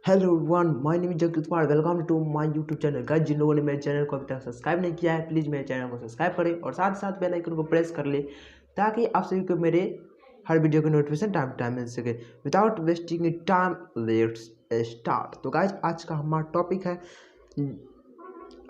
Hello everyone, my name is Jagdeep Kumar. Welcome to my YouTube channel. Guys, जिन लोगों ने मेरे चैनल को अभी तक सब्सक्राइब नहीं किया है, प्लीज़ मेरे चैनल को सब्सक्राइब करें और साथ साथ बेल आइकन को प्रेस कर ले ताकि आप सभी को मेरे हर वीडियो की नोटिफिकेशन टाइम टू टाइम मिल सके। Without wasting time, let's start. तो गाइस, आज का हमारा टॉपिक है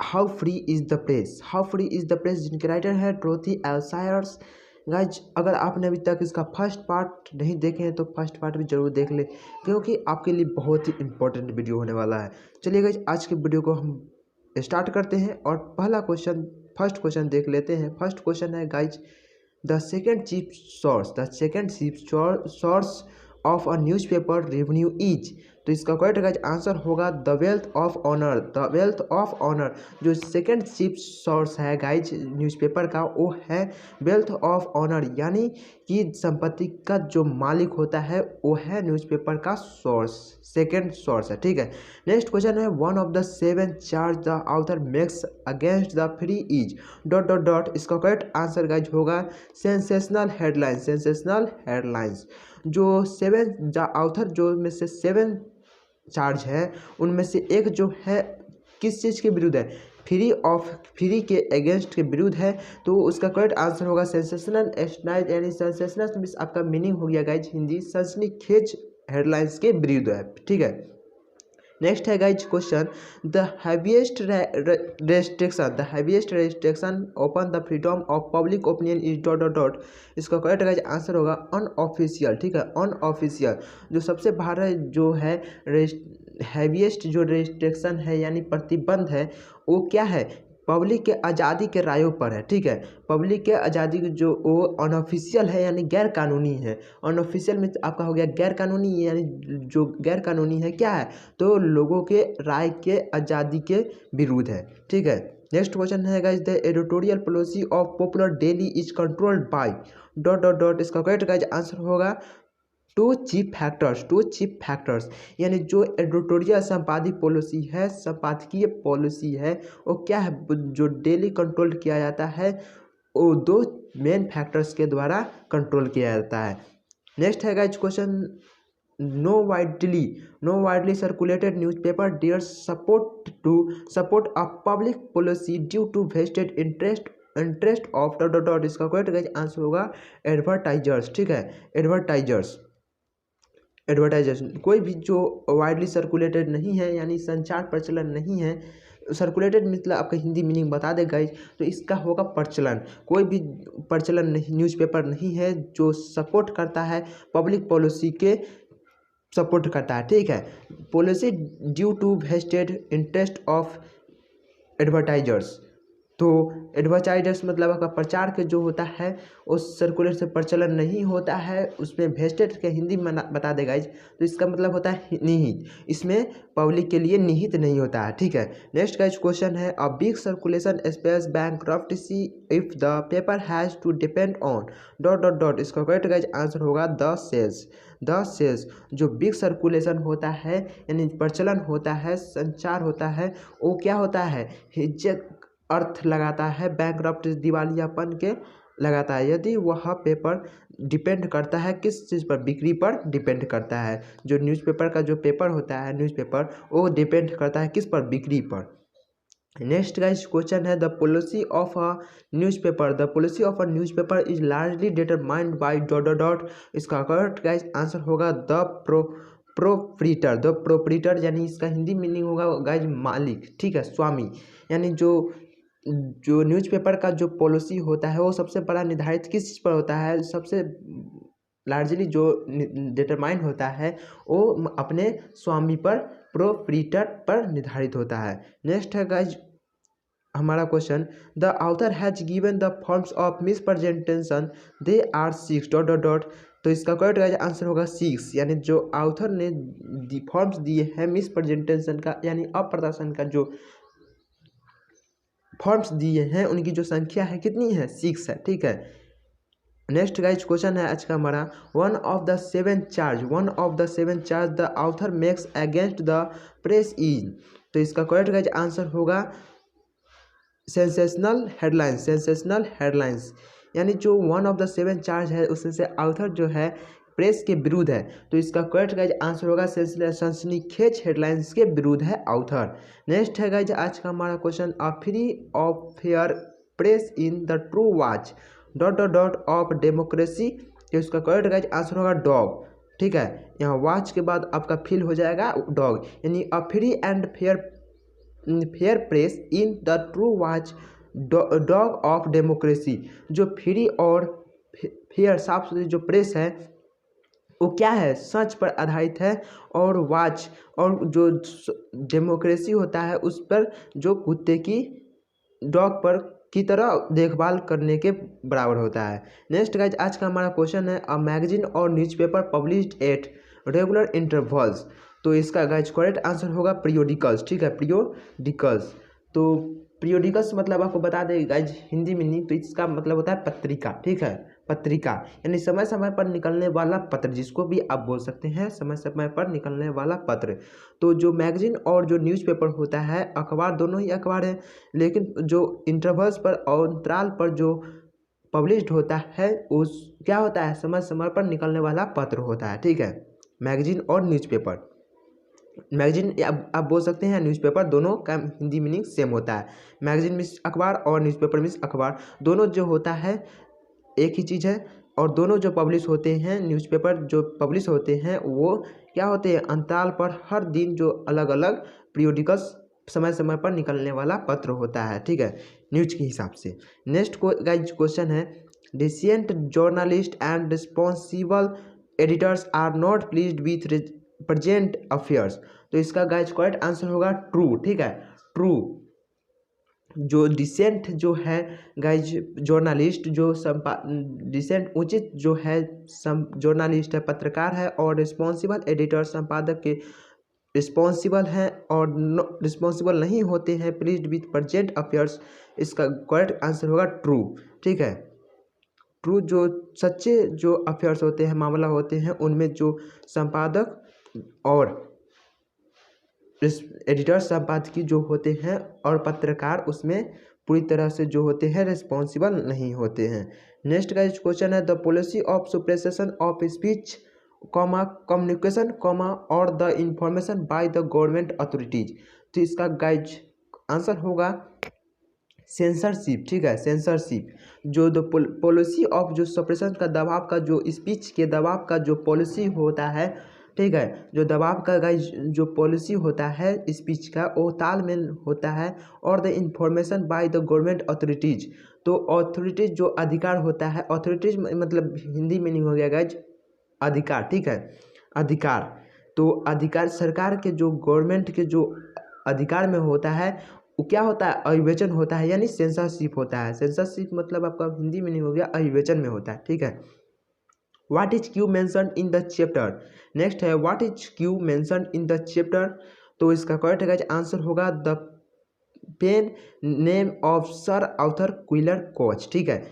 how free is the press. How free is the press, जिनके राइटर है डोरोथी एल सायर्स। गाइज, अगर आपने अभी तक इसका फर्स्ट पार्ट नहीं देखे हैं तो फर्स्ट पार्ट भी जरूर देख ले, क्योंकि आपके लिए बहुत ही इंपॉर्टेंट वीडियो होने वाला है। चलिए गाइज, आज के वीडियो को हम स्टार्ट करते हैं और पहला क्वेश्चन, फर्स्ट क्वेश्चन देख लेते हैं। फर्स्ट क्वेश्चन है guys, the second chief source of a newspaper revenue is. तो इसका करेक्ट गाइज आंसर होगा the wealth of owner. The wealth of owner, जो सेकेंड चीफ सोर्स है गाइज न्यूज़पेपर का, वो है वेल्थ ऑफ ऑनर, यानी कि संपत्ति का जो मालिक होता है वो है न्यूज़पेपर का सोर्स, सेकेंड सोर्स है। ठीक है, नेक्स्ट क्वेश्चन है one of the 7 charge the author makes against the free is dot dot dot. इसका करेक्ट आंसर गाइज होगा सेंसेशनल हेडलाइंस। सेंसेशनल हेडलाइंस, जो 7 द ऑथर जो में से 7 चार्ज है उनमें से एक जो है किस चीज़ के विरुद्ध है, फ्री के अगेंस्ट के विरुद्ध है, तो उसका करेक्ट आंसर होगा सेंसेशनल हेडलाइंस। यानी सेंसेशनल मीन्स आपका मीनिंग हो गया गाइज हिंदी सनसनीखेज हेडलाइंस के विरुद्ध है। ठीक है, नेक्स्ट है guys question, the heaviest restriction open the freedom of public opinion is dot dot dot. इसका करेक्ट गाइज आंसर होगा अनऑफिशियल। ठीक है, अनऑफिशियल, जो सबसे बाहर जो है हैवीएस्ट जो रेस्ट्रिक्शन है यानी प्रतिबंध है, वो क्या है, पब्लिक के आज़ादी के रायों पर है। ठीक है, पब्लिक के आज़ादी जो वो अनऑफिशियल है यानी गैर कानूनी है। अनऑफिशियल में आपका हो गया गैर कानूनी, यानी जो गैर कानूनी है क्या है, तो लोगों के राय के आज़ादी के विरुद्ध है। ठीक है, नेक्स्ट क्वेश्चन है guys, the editorial policy of popular daily is controlled by dot dot dot. इसका करेक्ट गाइस आंसर होगा टू चीफ फैक्टर्स। यानी जो एडिटोरियल संपादकीय पॉलिसी है वो क्या है, जो डेली कंट्रोल किया जाता है वो 2 मेन फैक्टर्स के द्वारा कंट्रोल किया जाता है। नेक्स्ट है guys question, no widely circulated newspaper dares support a public policy due to vested interest of dot dot dot. इसका करेक्ट गाइस आंसर होगा एडवर्टाइजर्स। ठीक है, एडवर्टाइजर्स, कोई भी जो वाइडली सर्कुलेटेड नहीं है यानी संचार प्रचलन नहीं है, सर्कुलेटेड मतलब आपका हिंदी मीनिंग बता दे गाइज, तो इसका होगा प्रचलन। कोई भी प्रचलन नहीं, न्यूज़पेपर नहीं है जो सपोर्ट करता है पब्लिक पॉलिसी के, सपोर्ट करता है। ठीक है, policy due to vested interest of advertisers. तो एडवर्टाइजर्स मतलब आपका प्रचार के जो होता है उस सर्कुलर से प्रचलन नहीं होता है, उसमें वेस्टेड के हिंदी में बता देगा गाइज, तो इसका मतलब होता है निहित, इसमें पब्लिक के लिए निहित नहीं होता है। ठीक है, नेक्स्ट गाइज क्वेश्चन है, a big circulation space bankruptcy if the paper has to depend on dot dot dot. इसका करेक्ट गाइज आंसर होगा द सेल्स। जो बिग सर्कुलेशन होता है यानी प्रचलन होता है, संचार होता है, वो क्या होता है, हिज्जत अर्थ लगाता है, बैंकरप्ट दिवालियापन के लगाता है, यदि वह पेपर डिपेंड करता है किस चीज़ पर, बिक्री पर डिपेंड करता है। जो न्यूज़पेपर का जो पेपर होता है न्यूज़पेपर, वो डिपेंड करता है किस पर, बिक्री पर। नेक्स्ट गाइस क्वेश्चन है, the policy of a newspaper is largely determined by dot dot dot. इसका करेक्ट गाइस आंसर होगा द प्रोप्रीटर, यानी इसका हिंदी मीनिंग होगा गाइज मालिक। ठीक है, स्वामी, यानी जो न्यूज़पेपर का जो पॉलिसी होता है वो सबसे बड़ा निर्धारित किस चीज़ पर होता है, सबसे लार्जली जो डिटरमाइन होता है वो अपने स्वामी पर, प्रोप्रीटर पर निर्धारित होता है। नेक्स्ट है गाइज हमारा question, the author has given the forms of misrepresentation they are 6 dot dot dot. तो इसका करेक्ट आंसर होगा 6, यानी जो ऑथर ने फॉर्म्स दिए हैं मिसप्रेजेंटेशन का यानी अप्रदर्शन का जो फॉर्म्स दिए हैं उनकी जो संख्या है कितनी है, 6 है। ठीक है, नेक्स्ट गाइज क्वेश्चन है आज का हमारा, one of the seven charge the author makes against the press is. तो इसका करेक्ट गाइज आंसर होगा सेंसेशनल हेडलाइंस। यानी जो वन ऑफ द 7 चार्ज है उसमें से ऑथर जो है प्रेस के विरुद्ध है। तो इसका करेक्ट गाइज आंसर होगा सनसनीखेज हेडलाइंस के विरुद्ध है ऑथर। नेक्स्ट है गाइज आज का हमारा question, a free of fair press in the true watch of democracy. तो इसका करेक्ट गाइज आंसर होगा डॉग। ठीक है, यहाँ वॉच के बाद आपका फिल हो जाएगा डॉग, यानी a free and fair press in the true watch dog of democracy. जो फ्री और फेयर साफ सुथरी जो प्रेस है वो क्या है, सच पर आधारित है, और वॉच और जो डेमोक्रेसी होता है उस पर जो कुत्ते की डॉग पर की तरह देखभाल करने के बराबर होता है। नेक्स्ट गाइज आज का हमारा क्वेश्चन है, अ मैगजीन और newspaper published at regular intervals. तो इसका गाइज करेक्ट आंसर होगा पीरियोडिकल्स। ठीक है, पीरियोडिकल्स। तो पीरियोडिकल्स मतलब आपको बता दें गाइज हिंदी में नहीं, तो इसका मतलब होता है पत्रिका। ठीक है, पत्रिका यानी समय समय पर निकलने वाला पत्र, जिसको भी आप बोल सकते हैं समय समय पर निकलने वाला पत्र। तो जो मैगजीन और जो न्यूज़पेपर होता है, अखबार, दोनों ही अखबार है, लेकिन जो इंटरवल्स पर और अंतराल पर जो पब्लिश्ड होता है उस क्या होता है, समय समय पर निकलने वाला पत्र होता है। ठीक है, मैगजीन और न्यूज़पेपर। मैगजीन आप बोल सकते हैं, न्यूज़पेपर, दोनों का हिंदी मीनिंग सेम होता है। मैगजीन मीन्स अखबार और न्यूज़पेपर मीन्स अखबार, दोनों जो होता है एक ही चीज़ है। और दोनों जो पब्लिश होते हैं, न्यूज़पेपर जो पब्लिश होते हैं वो क्या होते हैं, अंतराल पर हर दिन जो अलग अलग पीरियोडिकल्स समय समय पर निकलने वाला पत्र होता है। ठीक है, न्यूज के हिसाब से। नेक्स्ट गाइज क्वेश्चन है, decent journalist and responsible editors are not pleased with present affairs. तो इसका गाइज करेक्ट आंसर होगा ट्रू। ठीक है, ट्रू। जो डिसेंट जो है गाइज जर्नलिस्ट, जो डिसेंट उचित जो है जर्नलिस्ट है, पत्रकार है, और रिस्पॉन्सिबल एडिटर संपादक के रिस्पॉन्सिबल हैं और रिस्पॉन्सिबल नहीं होते हैं प्लीज्ड विथ प्रेजेंट अफेयर्स। इसका करेक्ट आंसर होगा ट्रू। ठीक है, ट्रू। जो सच्चे जो अफेयर्स होते हैं, मामला होते हैं, उनमें जो संपादक और एडिटर संपादकीय जो होते हैं और पत्रकार उसमें पूरी तरह से जो होते हैं रिस्पॉन्सिबल नहीं होते हैं। नेक्स्ट का क्वेश्चन है, the policy of suppression of speech communication और the information by the government authorities. तो इसका गाइज आंसर होगा सेंसरशिप। ठीक है, सेंसरशिप। जो द पॉलिसी ऑफ जो सप्रेशन का दबाव का जो स्पीच के दबाव का जो पॉलिसी होता है, ठीक है, जो दबाव का गाइज जो पॉलिसी होता है स्पीच का वो तालमेल होता है, और the information by the government authorities. तो अथॉरिटीज जो अधिकार होता है, अथॉरिटीज मतलब हिंदी में नहीं हो गया गाइज अधिकार। ठीक है, अधिकार। तो अधिकार सरकार के जो गवर्नमेंट के जो अधिकार में होता है वो क्या होता है, अविवेचन होता है, यानी सेंसरशिप होता है। सेंसरशिप मतलब आपका हिंदी में नहीं हो गया, अविवेचन में होता है। ठीक है, what is Q mention in the chapter. Next है, what is Q mention in the chapter. तो इसका करेक्ट है आंसर होगा the pen name of sir Arthur Quiller Couch. ठीक है,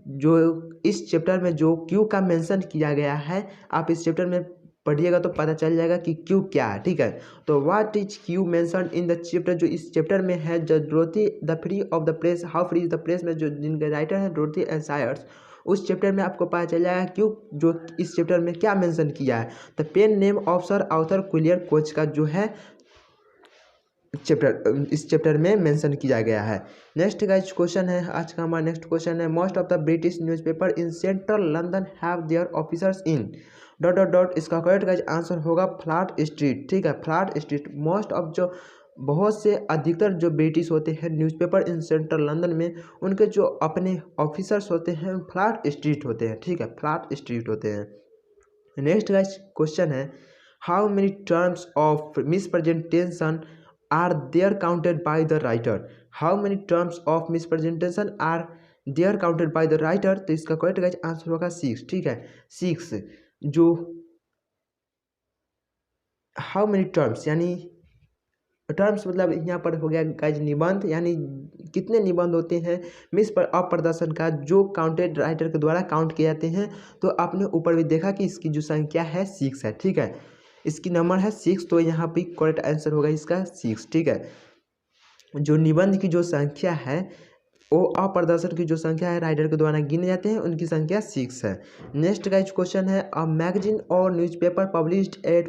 जो इस चैप्टर में जो क्यू का मेंशन किया गया है, आप इस चैप्टर में पढ़िएगा तो पता चल जाएगा कि क्यू क्या है। ठीक है, तो what is Q mention in the chapter, जो इस चैप्टर में है, the डोरथी the free of the press, how free is the press में जो जिनके राइटर हैं डोरथी एंड सायर्स, उस चैप्टर में आपको पता चल जाएगा क्यों जो इस चैप्टर में क्या मेंशन किया है। The pen name of sir Arthur Quiller Couch का जो है चैप्टर इस चैप्टर में मेंशन किया गया है। नेक्स्ट गाइज क्वेश्चन है, आज का हमारा नेक्स्ट क्वेश्चन है, most of the British newspaper in central London have their officers in इसका करेक्ट गाइज आंसर होगा फ्लैट स्ट्रीट। ठीक है, फ्लैट स्ट्रीट। मोस्ट ऑफ जो बहुत से अधिकतर जो ब्रिटिश होते हैं न्यूज़पेपर इन सेंट्रल लंदन में, उनके जो अपने ऑफिसर्स होते हैं फ्लैट स्ट्रीट होते हैं। ठीक है, फ्लैट स्ट्रीट होते हैं। नेक्स्ट गाइज क्वेश्चन है, how many terms of misrepresentation are there counted by the writer। how many terms of misrepresentation are there counted by the writer। तो इसका करेक्ट गाइज आंसर होगा 6। ठीक है, 6। जो how many terms यानी terms मतलब यहाँ पर हो गया गाइज निबंध, यानी कितने निबंध होते हैं मिस पर अप्रदर्शन का जो काउंटेड राइटर के द्वारा काउंट किए जाते हैं। तो आपने ऊपर भी देखा कि इसकी जो संख्या है 6 है। ठीक है, इसकी नंबर है 6, तो यहाँ पे करेक्ट आंसर होगा इसका 6। ठीक है, जो निबंध की जो संख्या है वो अप्रदर्शन की जो संख्या है राइडर के द्वारा गिने जाते हैं उनकी संख्या 6 है। नेक्स्ट गाइज क्वेश्चन है अ मैगजीन और newspaper published at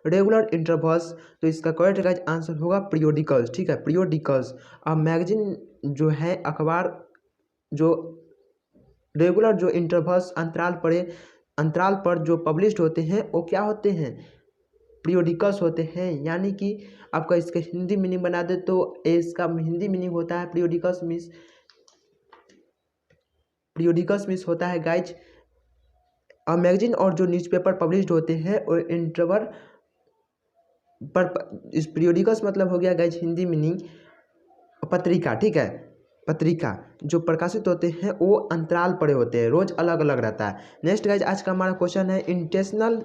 regular intervals. तो इसका करेक्ट गाइज आंसर होगा पीरियोडिकल्स। ठीक है, पीरियोडिकल्स। अ मैगजीन जो है अखबार जो रेगुलर जो इंटरवल्स अंतराल पर जो पब्लिश्ड होते हैं वो क्या होते हैं, पीरियोडिकल्स होते हैं। यानी कि आपका इसका हिंदी मीनिंग बना दे तो इसका हिंदी मीनिंग होता है पीरियोडिकल्स मीन्स होता है गाइज अ मैगजीन और जो न्यूज़पेपर पब्लिश्ड होते हैं और इंटरवल पर। इस पीरियोडिकल्स मतलब हो गया गाइज हिंदी मीनिंग पत्रिका। ठीक है, पत्रिका जो प्रकाशित होते हैं वो अंतराल पड़े होते हैं, रोज अलग अलग रहता है। नेक्स्ट गाइज आज का हमारा क्वेश्चन है intentional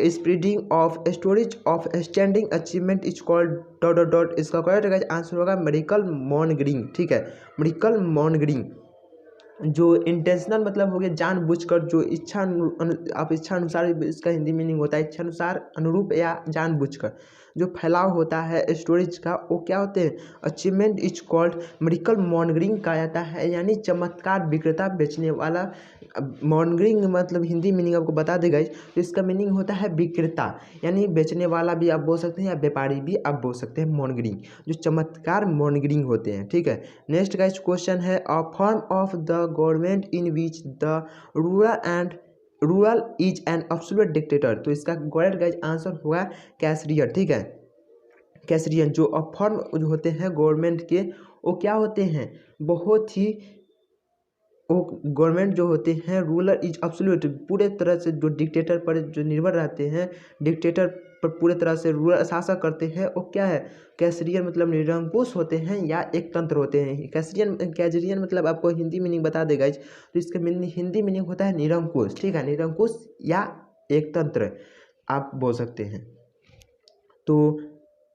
spreading of storage of standing achievement is called dot dot dot. इसका करेक्ट गाइज आंसर होगा मेडिकल मॉनिटरिंग। ठीक है, मेडिकल मॉनिटरिंग। जो इंटेंशनल मतलब हो गया जानबूझकर, जो आप इच्छा अनुसार, इसका हिंदी मीनिंग होता है इच्छा अनुसार, अनुरूप या जानबूझकर जो फैलाव होता है स्टोरेज का वो क्या होते हैं, achievement is called medical monitoring कहा जाता है। यानी चमत्कार विक्रेता बेचने वाला। मॉनिटरिंग मतलब हिंदी मीनिंग आपको बता देगा, तो इसका मीनिंग होता है विक्रेता, यानी बेचने वाला भी आप बोल सकते हैं या व्यापारी भी आप बोल सकते हैं। मॉनिटरिंग जो चमत्कार मॉनिटरिंग होते हैं। ठीक है, नेक्स्ट गाइस क्वेश्चन है a form of the government in which the rural is an absolute dictator. तो इसका करेक्ट गाइस आंसर होगा कैसरियर। ठीक है, कैसरियन जो फॉर्म जो होते हैं गवर्नमेंट के वो क्या होते हैं, बहुत ही वो गवर्नमेंट जो होते हैं रूलर इज एब्सोल्यूट, पूरे तरह से जो डिक्टेटर पर जो निर्भर रहते हैं, डिक्टेटर पर पूरे तरह से रूलर शासक करते हैं वो क्या है, कैसरियन मतलब निरंकुश होते हैं या एक तंत्र होते हैं। कैसरियन मतलब आपको हिंदी मीनिंग बता देगा, तो इसका हिंदी मीनिंग होता है निरंकुश। ठीक है, निरंकुश या एक तंत्र आप बोल सकते हैं। तो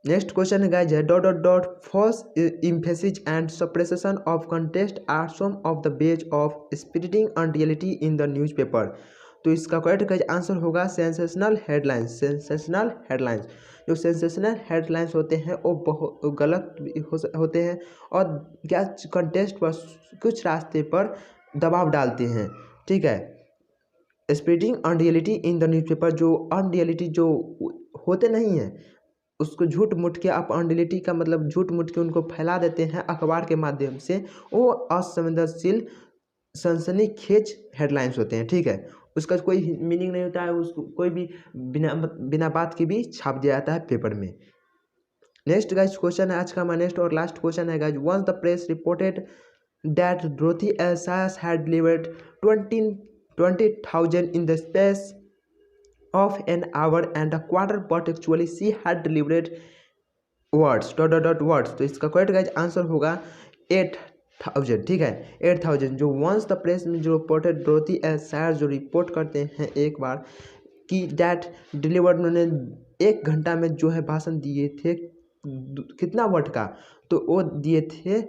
नेक्स्ट क्वेश्चन है गाइज है dot dot dot false emphasis and suppression of contest are some of the ways of spreading unreality in the newspaper. तो इसका करेक्ट गाइज आंसर होगा सेंसेशनल हेडलाइंस। सेंसेशनल हेडलाइंस, जो सेंसेशनल हेडलाइंस होते हैं वो बहुत गलत होते हैं और क्या कंटेस्ट पर कुछ रास्ते पर दबाव डालते हैं। ठीक है, spreading unreality in the newspaper, जो अनरियलिटी जो होते नहीं हैं उसको झूठ मूठ के आप अनरियलिटी का मतलब झूठ मूठ के उनको फैला देते हैं अखबार के माध्यम से, वो असंवेदनशील सनसनीखेज हेडलाइंस होते हैं। ठीक है, उसका कोई मीनिंग नहीं होता है, उसको कोई भी बिना बात के भी छाप दिया जाता है पेपर में। नेक्स्ट गाइस क्वेश्चन है आज का हमारा नेक्स्ट और लास्ट क्वेश्चन है guys once the press reported that Dorothy Esayas had delivered 20,000 in the space of an hour and a quarter, but actually she had delivered words dot dot dot words। तो इसका correct guys answer होगा 8,000। ठीक है, 8,000 जो once the press में जो reported Dorothy एसायस जो report करते हैं एक बार कि डैट डिलीवर्ड, उन्होंने 1 घंटा में जो है भाषण दिए थे कितना वर्ड का, तो वो दिए थे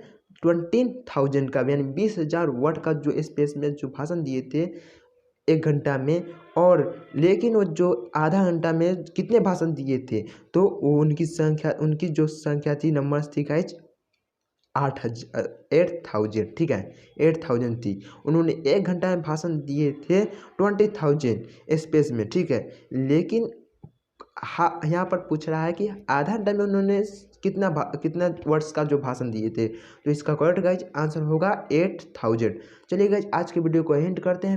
20,000 का, यानी 20,000 वर्ड का जो स्पेस में जो भाषण दिए थे 1 घंटा में। और लेकिन वो जो आधा घंटा में कितने भाषण दिए थे, तो वो उनकी जो संख्या थी नंबर्स थी गाइज 8,000। ठीक है, 8,000 थी। उन्होंने 1 घंटा में भाषण दिए थे 20,000 स्पेस में। ठीक है, लेकिन यहाँ पर पूछ रहा है कि आधा घंटा में उन्होंने कितना वर्ड्स का जो भाषण दिए थे, तो इसका करेक्ट गाइज आंसर होगा 8,000। चलिए गाइज आज के वीडियो को एंड करते हैं।